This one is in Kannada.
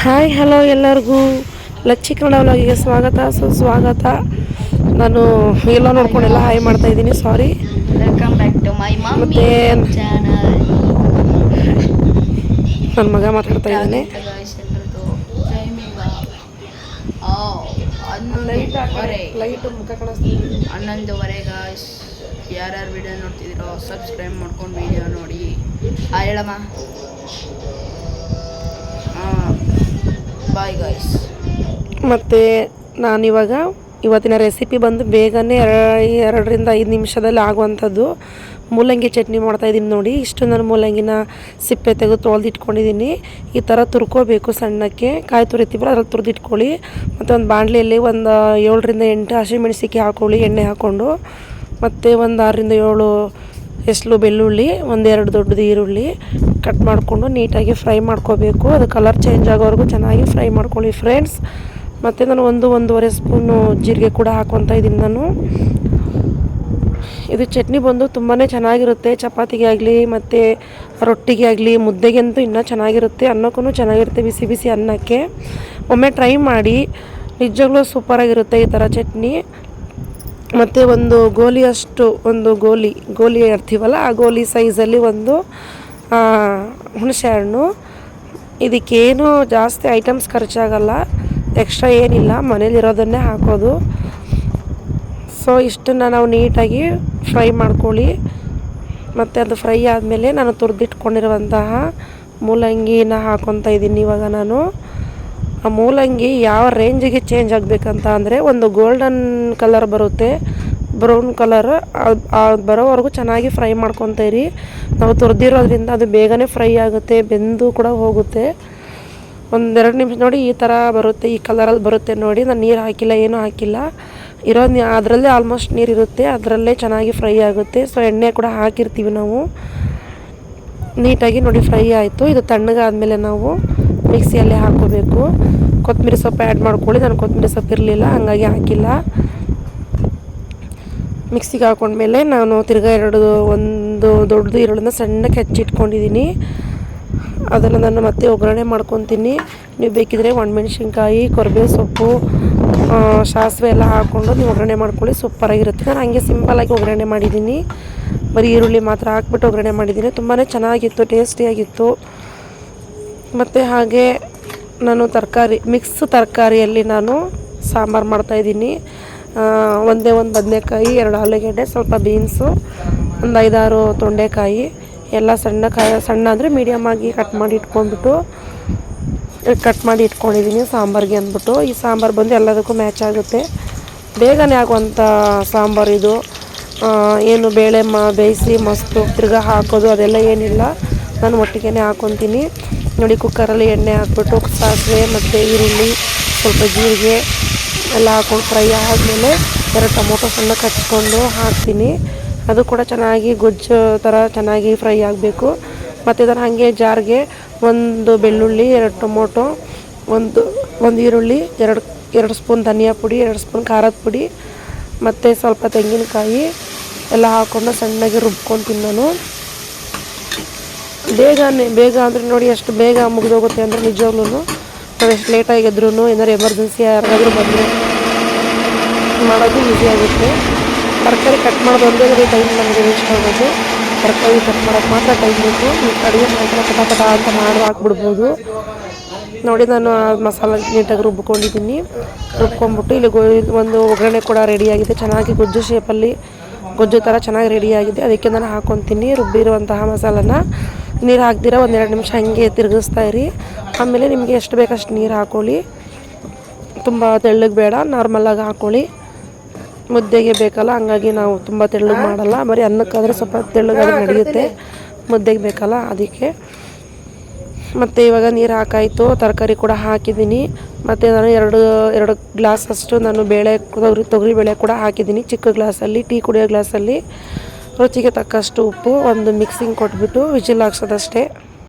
ಹಾಯ್ ಹಲೋ ಎಲ್ಲರಿಗೂ ಲಚ್ಚಿ ಕನ್ನಡ ವ್ಲಾಗಿಗೆ ಸ್ವಾಗತ ಸುಸ್ವಾಗತ. ನಾನು ಎಲ್ಲ ನೋಡ್ಕೊಂಡೆಲ್ಲ ಹಾಯ್ ಮಾಡ್ತಾಯಿದ್ದೀನಿ, sorry. Welcome back to my mummy channel. ನನ್ನ ಮಗ ಮಾತಾಡ್ತಾ ಇದ್ದಾನೆ. ಲೈಟ್ ಮುಖ ಕಾಣಿಸ್ತೀನಿ. 11:30 ಗಾಯ್ಸ್. ಯಾರ್ಯಾರು ವಿಡಿಯೋ ನೋಡ್ತಿದ್ದೀರೋ ಸಬ್ಸ್ಕ್ರೈಬ್ ಮಾಡ್ಕೊಂಡು ವಿಡಿಯೋ ನೋಡಿ. ಹೇಳಮ್ಮ. Bye guys. ಮತ್ತು ನಾನಿವಾಗ ಇವತ್ತಿನ ರೆಸಿಪಿ ಬಂದು ಬೇಗನೆ 2ರಿಂದ 5 ನಿಮಿಷದಲ್ಲಿ ಆಗುವಂಥದ್ದು ಮೂಲಂಗಿ ಚಟ್ನಿ ಮಾಡ್ತಾಯಿದ್ದೀನಿ ನೋಡಿ. ಇಷ್ಟು ನಾನು ಮೂಲಂಗಿನ ಸಿಪ್ಪೆ ತೆಗೆದು ತೊಳೆದಿಟ್ಕೊಂಡಿದ್ದೀನಿ. ಈ ಥರ ತುರ್ಕೋಬೇಕು ಸಣ್ಣಕ್ಕೆ, ಕಾಯಿ ತುರಿತೀವಲ್ಲ ಅದ್ರಲ್ಲಿ ತುರಿದಿಟ್ಕೊಳ್ಳಿ. ಮತ್ತು ಒಂದು ಬಾಣಲೆಯಲ್ಲಿ ಒಂದು 7ರಿಂದ 8 ಹಸಿಮೆಣಸಿಕಾಯಿ ಹಾಕ್ಕೊಳ್ಳಿ, ಎಣ್ಣೆ ಹಾಕ್ಕೊಂಡು. ಮತ್ತು ಒಂದು 6ರಿಂದ 7 ಎಸ್ಲು ಬೆಳ್ಳುಳ್ಳಿ, 1-2 ದೊಡ್ಡದು ಈರುಳ್ಳಿ ಕಟ್ ಮಾಡಿಕೊಂಡು ನೀಟಾಗಿ ಫ್ರೈ ಮಾಡ್ಕೋಬೇಕು. ಅದು ಕಲರ್ ಚೇಂಜ್ ಆಗೋವರೆಗೂ ಚೆನ್ನಾಗಿ ಫ್ರೈ ಮಾಡ್ಕೊಳ್ಳಿ ಫ್ರೆಂಡ್ಸ್. ಮತ್ತು ನಾನು 1-1.5 ಸ್ಪೂನು ಜೀರಿಗೆ ಕೂಡ ಹಾಕ್ಕೊತಾ ಇದ್ದೀನಿ ನಾನು. ಇದು ಚಟ್ನಿ ಬಂದು ತುಂಬಾ ಚೆನ್ನಾಗಿರುತ್ತೆ, ಚಪಾತಿಗೆ ಆಗಲಿ ಮತ್ತು ರೊಟ್ಟಿಗೆ ಆಗಲಿ, ಮುದ್ದೆಗಂತೂ ಇನ್ನೂ ಚೆನ್ನಾಗಿರುತ್ತೆ, ಅನ್ನಕ್ಕೂ ಚೆನ್ನಾಗಿರುತ್ತೆ, ಬಿಸಿ ಬಿಸಿ ಅನ್ನಕ್ಕೆ. ಒಮ್ಮೆ ಟ್ರೈ ಮಾಡಿ, ನಿಜವಾಗ್ಲೂ ಸೂಪರಾಗಿರುತ್ತೆ ಈ ಥರ ಚಟ್ನಿ. ಮತ್ತು ಒಂದು ಗೋಲಿ ಇರ್ತೀವಲ್ಲ, ಆ ಗೋಲಿ ಸೈಜಲ್ಲಿ ಒಂದು ಹುಣಸೆ ಹಣ್ಣು. ಇದಕ್ಕೇನು ಜಾಸ್ತಿ ಐಟಮ್ಸ್ ಖರ್ಚಾಗಲ್ಲ, ಎಕ್ಸ್ಟ್ರಾ ಏನಿಲ್ಲ, ಮನೇಲಿರೋದನ್ನೇ ಹಾಕೋದು. ಸೊ ಇಷ್ಟನ್ನು ನಾವು ನೀಟಾಗಿ ಫ್ರೈ ಮಾಡ್ಕೊಳ್ಳಿ. ಮತ್ತು ಅದು ಫ್ರೈ ಆದಮೇಲೆ ನಾನು ತುರಿದಿಟ್ಕೊಂಡಿರುವಂತಹ ಮೂಲಂಗಿನ ಹಾಕ್ಕೊತಾ ಇದ್ದೀನಿ ಇವಾಗ ನಾನು. ಆ ಮೂಲಂಗಿ ಯಾವ ರೇಂಜಿಗೆ ಚೇಂಜ್ ಆಗಬೇಕಂತ ಅಂದರೆ, ಒಂದು ಗೋಲ್ಡನ್ ಕಲರ್ ಬರುತ್ತೆ, ಬ್ರೌನ್ ಕಲರ್ ಬರೋವರೆಗೂ ಚೆನ್ನಾಗಿ ಫ್ರೈ ಮಾಡ್ಕೊತೀರಿ. ನಾವು ತುರಿದಿರೋದ್ರಿಂದ ಅದು ಬೇಗನೆ ಫ್ರೈ ಆಗುತ್ತೆ, ಬೆಂದು ಕೂಡ ಹೋಗುತ್ತೆ. 1-2 ನಿಮಿಷ ನೋಡಿ, ಈ ಥರ ಬರುತ್ತೆ, ಈ ಕಲರಲ್ಲಿ ಬರುತ್ತೆ ನೋಡಿ. ನಾನು ನೀರು ಹಾಕಿಲ್ಲ, ಏನೂ ಹಾಕಿಲ್ಲ, ಅದರಲ್ಲೇ ಆಲ್ಮೋಸ್ಟ್ ನೀರಿರುತ್ತೆ, ಅದರಲ್ಲೇ ಚೆನ್ನಾಗಿ ಫ್ರೈ ಆಗುತ್ತೆ. ಸೊ ಎಣ್ಣೆ ಕೂಡ ಹಾಕಿರ್ತೀವಿ ನಾವು. ನೀಟಾಗಿ ನೋಡಿ ಫ್ರೈ ಆಯಿತು. ಇದು ತಣ್ಣಗಾದಮೇಲೆ ನಾವು ಮಿಕ್ಸಿಯಲ್ಲೇ ಹಾಕ್ಕೋಬೇಕು. ಕೊತ್ತಂಬರಿ ಸೊಪ್ಪು ಆ್ಯಡ್ ಮಾಡ್ಕೊಳ್ಳಿ. ನಾನು ಕೊತ್ತಂಬರಿ ಸೊಪ್ಪು ಇರಲಿಲ್ಲ, ಹಾಗಾಗಿ ಹಾಕಿಲ್ಲ. ಮಿಕ್ಸಿಗೆ ಹಾಕ್ಕೊಂಡ್ಮೇಲೆ ನಾನು ತಿರ್ಗಾ ಒಂದು ದೊಡ್ಡದು ಈರುಳ್ಳಿನ ಸಣ್ಣಕ್ಕೆ ಹೆಚ್ಚಿಟ್ಕೊಂಡಿದ್ದೀನಿ. ಅದನ್ನು ನಾನು ಮತ್ತೆ ಒಗ್ಗರಣೆ ಮಾಡ್ಕೊತೀನಿ. ನೀವು ಬೇಕಿದ್ರೆ ಒಣಮೆಣ್ಸಿನ್ಕಾಯಿ, ಕರಿಬೇವು ಸೊಪ್ಪು, ಸಾಸಿವೆ ಎಲ್ಲ ಹಾಕ್ಕೊಂಡು ನೀವು ಒಗ್ಗರಣೆ ಮಾಡ್ಕೊಳ್ಳಿ, ಸೂಪರಾಗಿರುತ್ತೆ. ನಾನು ಹಾಗೆ ಸಿಂಪಲಾಗಿ ಒಗ್ಗರಣೆ ಮಾಡಿದ್ದೀನಿ, ಬರೀ ಈರುಳ್ಳಿ ಮಾತ್ರ ಹಾಕ್ಬಿಟ್ಟು ಒಗ್ಗರಣೆ ಮಾಡಿದ್ದೀನಿ. ತುಂಬಾ ಚೆನ್ನಾಗಿತ್ತು, ಟೇಸ್ಟಿಯಾಗಿತ್ತು. ಮತ್ತು ಹಾಗೆ ನಾನು ಮಿಕ್ಸ್ ತರಕಾರಿಯಲ್ಲಿ ನಾನು ಸಾಂಬಾರು ಮಾಡ್ತಾಯಿದ್ದೀನಿ. ಒಂದೇ ಒಂದು ಬದನೆಕಾಯಿ, 2 ಆಲೂಗೆಡ್ಡೆ, ಸ್ವಲ್ಪ ಬೀನ್ಸು, ಒಂದು 5-6 ತೊಂಡೆಕಾಯಿ ಎಲ್ಲ ಸಣ್ಣ ಅಂದರೆ ಮೀಡಿಯಮ್ ಆಗಿ ಕಟ್ ಮಾಡಿ ಇಟ್ಕೊಂಡಿದ್ದೀನಿ ಸಾಂಬಾರಿಗೆ ಅಂದ್ಬಿಟ್ಟು. ಈ ಸಾಂಬಾರು ಬಂದು ಎಲ್ಲದಕ್ಕೂ ಮ್ಯಾಚ್ ಆಗುತ್ತೆ, ಬೇಗನೆ ಆಗುವಂಥ ಸಾಂಬಾರು ಇದು. ಏನು ಬೇಳೆ ಬೇಯಿಸಿ ಮಸ್ತು ತಿರ್ಗಾ ಹಾಕೋದು ಅದೆಲ್ಲ ಏನಿಲ್ಲ, ನಾನು ಒಟ್ಟಿಗೆ ಹಾಕ್ಕೊತೀನಿ ನೋಡಿ. ಕುಕ್ಕರಲ್ಲಿ ಎಣ್ಣೆ ಹಾಕ್ಬಿಟ್ಟು ಸಾಸಿವೆ ಮತ್ತು ಈರುಳ್ಳಿ, ಸ್ವಲ್ಪ ಜೀರಿಗೆ ಎಲ್ಲ ಹಾಕ್ಕೊಂಡು ಫ್ರೈ ಆದಮೇಲೆ 2 ಟೊಮೊಟೊ ಸಣ್ಣಕ್ಕೆ ಹಚ್ಕೊಂಡು ಹಾಕ್ತೀನಿ. ಅದು ಕೂಡ ಚೆನ್ನಾಗಿ ಗೊಜ್ಜು ಥರ ಚೆನ್ನಾಗಿ ಫ್ರೈ ಆಗಬೇಕು. ಮತ್ತು ಇದನ್ನು ಹಾಗೆ ಜಾರ್ಗೆ 1 ಬೆಳ್ಳುಳ್ಳಿ, 2 ಟೊಮೊಟೊ, ಒಂದು ಈರುಳ್ಳಿ, 2 ಸ್ಪೂನ್ ಧನಿಯಾ ಪುಡಿ, 2 ಸ್ಪೂನ್ ಖಾರದ ಪುಡಿ ಮತ್ತು ಸ್ವಲ್ಪ ತೆಂಗಿನಕಾಯಿ ಎಲ್ಲ ಹಾಕ್ಕೊಂಡು ಸಣ್ಣಗೆ ರುಬ್ಕೊತೀನಿ ನಾನು. ಬೇಗ ಅಂದರೆ ನೋಡಿ, ಎಷ್ಟು ಬೇಗ ಮುಗಿದೋಗುತ್ತೆ ಅಂದರೆ ನಿಜವಾಗ್ಲೂ ನಾವು ಎಷ್ಟು ಲೇಟಾಗಿದ್ರೂ ಏನಾದ್ರು ಎಮರ್ಜೆನ್ಸಿ ಯಾರಾದರೂ ಬಂದರೆ ಮಾಡೋದು ಈಸಿ ಆಗುತ್ತೆ. ತರಕಾರಿ ಕಟ್ ಮಾಡೋದು ಒಂದೇ ಟೈಮ್ ನಮಗೆ ವೇಸ್ಟ್ ಆಗೋದು. ತರಕಾರಿ ಕಟ್ ಮಾಡೋಕ್ಕೆ ಮಾತ್ರ ಟೈಮ್ ಬೇಕು. ಅಡುಗೆ ಮಾತ್ರ ಪಟ ಅಂತ ಹಾಕ್ಬಿಡ್ಬೋದು ನೋಡಿ. ನಾನು ಆ ಮಸಾಲೆ ನೀಟಾಗಿ ರುಬ್ಕೊಂಡಿದ್ದೀನಿ. ರುಬ್ಕೊಂಡ್ಬಿಟ್ಟು ಇಲ್ಲಿ ಒಂದು ಒಗ್ಗರಣೆ ಕೂಡ ರೆಡಿಯಾಗಿದೆ, ಚೆನ್ನಾಗಿ ಗೊಜ್ಜು ಥರ ಚೆನ್ನಾಗಿ ರೆಡಿಯಾಗಿದೆ. ಅದಕ್ಕೆ ನಾನು ಹಾಕ್ಕೊತೀನಿ ರುಬ್ಬಿರುವಂತಹ ಮಸಾಲನ. ನೀರು ಹಾಕ್ದಿರ 1-2 ನಿಮಿಷ ಹಾಗೆ ತಿರುಗಿಸ್ತಾ ಇರಿ. ಆಮೇಲೆ ನಿಮಗೆ ಎಷ್ಟು ಬೇಕಷ್ಟು ನೀರು ಹಾಕ್ಕೊಳ್ಳಿ, ತುಂಬ ತೆಳ್ಳಗೆ ಬೇಡ, ನಾರ್ಮಲಾಗಿ ಹಾಕ್ಕೊಳ್ಳಿ. ಮುದ್ದೆಗೆ ಬೇಕಲ್ಲ, ಹಂಗಾಗಿ ನಾವು ತುಂಬ ತೆಳ್ಳಗೆ ಮಾಡಲ್ಲ, ಬರೀ ಅನ್ನಕ್ಕಾದರೆ ಸ್ವಲ್ಪ ತೆಳ್ಳಗಾದ್ರೆ ನಡೆಯುತ್ತೆ, ಮುದ್ದೆಗೆ ಬೇಕಲ್ಲ ಅದಕ್ಕೆ. ಮತ್ತು ಇವಾಗ ನೀರು ಹಾಕಾಯಿತು, ತರಕಾರಿ ಕೂಡ ಹಾಕಿದ್ದೀನಿ. ಮತ್ತು ನಾನು 2 ಗ್ಲಾಸಷ್ಟು ನಾನು ತೊಗರಿಬೇಳೆ ಕೂಡ ಹಾಕಿದ್ದೀನಿ, ಚಿಕ್ಕ ಗ್ಲಾಸಲ್ಲಿ, ಟೀ ಕುಡಿಯೋ ಗ್ಲಾಸಲ್ಲಿ. ರುಚಿಗೆ ತಕ್ಕಷ್ಟು ಉಪ್ಪು, ಒಂದು ಮಿಕ್ಸಿಂಗ್ ಕೊಟ್ಬಿಟ್ಟು ವಿಜಿಲ್ ಹಾಕ್ಸೋದಷ್ಟೇ.